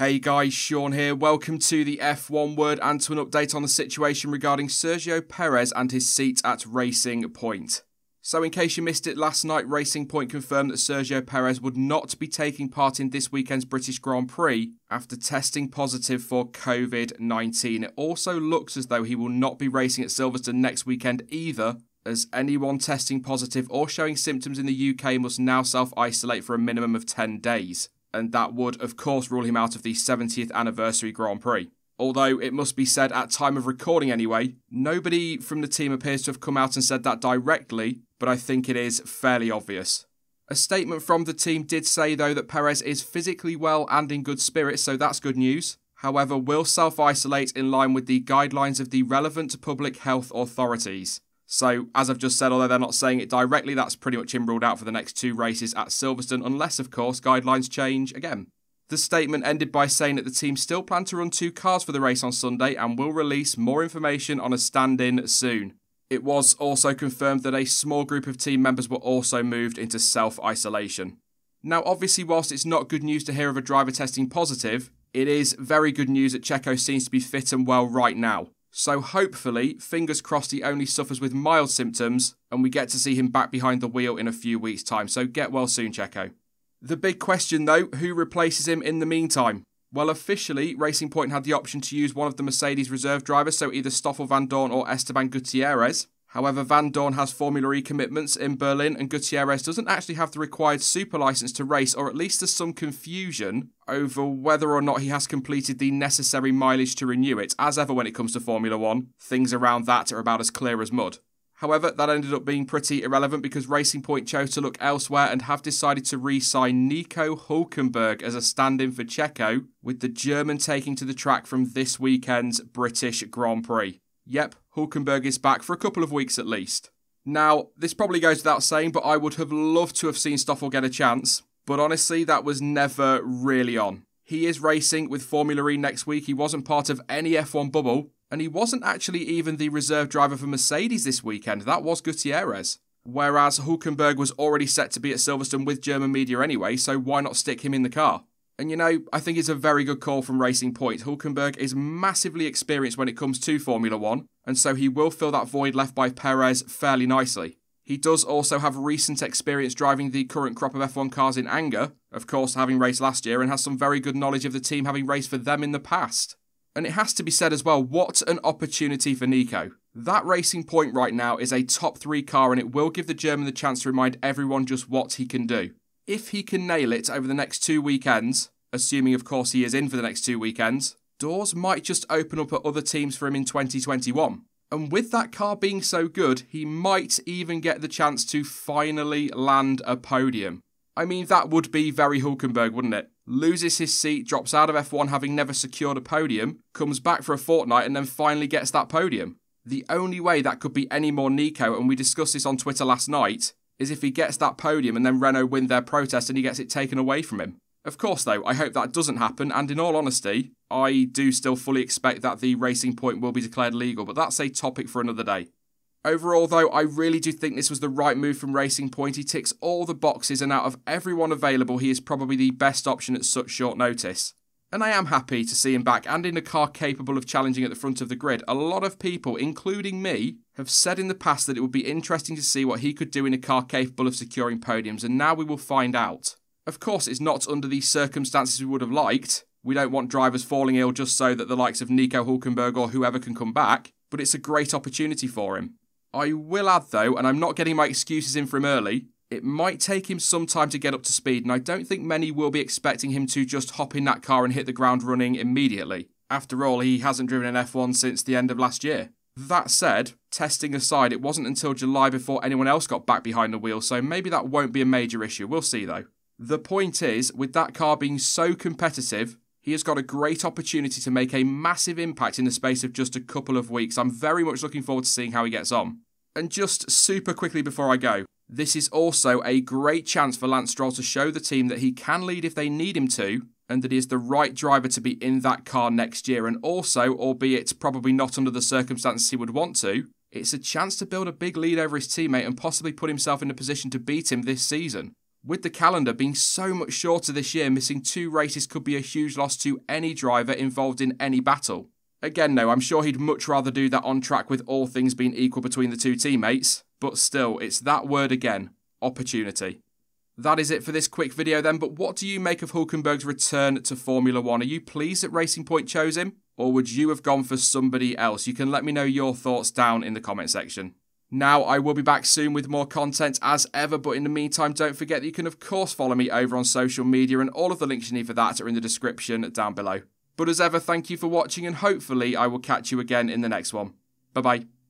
Hey guys, Sean here. Welcome to the F1 Word and to an update on the situation regarding Sergio Perez and his seat at Racing Point. So in case you missed it last night, Racing Point confirmed that Sergio Perez would not be taking part in this weekend's British Grand Prix after testing positive for COVID-19. It also looks as though he will not be racing at Silverstone next weekend either, as anyone testing positive or showing symptoms in the UK must now self-isolate for a minimum of 10 days. And that would, of course, rule him out of the 70th anniversary Grand Prix. Although, it must be said, at time of recording anyway, nobody from the team appears to have come out and said that directly, but I think it is fairly obvious. A statement from the team did say, though, that Perez is physically well and in good spirits, so that's good news. However, will self-isolate in line with the guidelines of the relevant public health authorities. So, as I've just said, although they're not saying it directly, that's pretty much him ruled out for the next 2 races at Silverstone, unless, of course, guidelines change again. The statement ended by saying that the team still plan to run 2 cars for the race on Sunday and will release more information on a stand-in soon. It was also confirmed that a small group of team members were also moved into self-isolation. Now, obviously, whilst it's not good news to hear of a driver testing positive, it is very good news that Checo seems to be fit and well right now. So hopefully, fingers crossed, he only suffers with mild symptoms and we get to see him back behind the wheel in a few weeks' time. So get well soon, Checo. The big question though, who replaces him in the meantime? Well, officially, Racing Point had the option to use one of the Mercedes reserve drivers, so either Stoffel Vandoorne or Esteban Gutierrez. However, Vandoorne has Formula E commitments in Berlin and Gutierrez doesn't actually have the required super license to race, or at least there's some confusion over whether or not he has completed the necessary mileage to renew it. As ever when it comes to Formula 1, things around that are about as clear as mud. However, that ended up being pretty irrelevant because Racing Point chose to look elsewhere and have decided to re-sign Nico Hulkenberg as a stand-in for Checo, with the German taking to the track from this weekend's British Grand Prix. Yep, Hulkenberg is back for a couple of weeks at least. Now, this probably goes without saying, but I would have loved to have seen Stoffel get a chance, but honestly, that was never really on. He is racing with Formula E next week, he wasn't part of any F1 bubble, and he wasn't actually even the reserve driver for Mercedes this weekend, that was Gutierrez. Whereas Hulkenberg was already set to be at Silverstone with German media anyway, so why not stick him in the car? And you know, I think it's a very good call from Racing Point. Hulkenberg is massively experienced when it comes to Formula 1, and so he will fill that void left by Perez fairly nicely. He does also have recent experience driving the current crop of F1 cars in anger, of course having raced last year, and has some very good knowledge of the team having raced for them in the past. And it has to be said as well, what an opportunity for Nico. That Racing Point right now is a top 3 car and it will give the German the chance to remind everyone just what he can do. If he can nail it over the next 2 weekends, assuming of course he is in for the next 2 weekends, doors might just open up at other teams for him in 2021. And with that car being so good, he might even get the chance to finally land a podium. I mean, that would be very Hulkenberg, wouldn't it? Loses his seat, drops out of F1 having never secured a podium, comes back for a fortnight and then finally gets that podium. The only way that could be any more Nico, and we discussed this on Twitter last night, is if he gets that podium and then Renault win their protest and he gets it taken away from him. Of course though, I hope that doesn't happen, and in all honesty, I do still fully expect that the Racing Point will be declared legal, but that's a topic for another day. Overall though, I really do think this was the right move from Racing Point. He ticks all the boxes and out of everyone available, he is probably the best option at such short notice. And I am happy to see him back and in a car capable of challenging at the front of the grid. A lot of people, including me, have said in the past that it would be interesting to see what he could do in a car capable of securing podiums, and now we will find out. Of course, it's not under the circumstances we would have liked. We don't want drivers falling ill just so that the likes of Nico Hulkenberg or whoever can come back, but it's a great opportunity for him. I will add though, and I'm not getting my excuses in for him early, it might take him some time to get up to speed, and I don't think many will be expecting him to just hop in that car and hit the ground running immediately. After all, he hasn't driven an F1 since the end of last year. That said, testing aside, it wasn't until July before anyone else got back behind the wheel, so maybe that won't be a major issue, we'll see though. The point is, with that car being so competitive, he has got a great opportunity to make a massive impact in the space of just a couple of weeks. I'm very much looking forward to seeing how he gets on. And just super quickly before I go, this is also a great chance for Lance Stroll to show the team that he can lead if they need him to, and that he is the right driver to be in that car next year. And also, albeit probably not under the circumstances he would want to, it's a chance to build a big lead over his teammate and possibly put himself in a position to beat him this season. With the calendar being so much shorter this year, missing 2 races could be a huge loss to any driver involved in any battle. Again, no, I'm sure he'd much rather do that on track with all things being equal between the 2 teammates, but still, it's that word again, opportunity. That is it for this quick video then, but what do you make of Hulkenberg's return to Formula 1? Are you pleased that Racing Point chose him? Or would you have gone for somebody else? You can let me know your thoughts down in the comment section. Now, I will be back soon with more content as ever, but in the meantime, don't forget that you can of course follow me over on social media, and all of the links you need for that are in the description down below. But as ever, thank you for watching, and hopefully I will catch you again in the next one. Bye bye.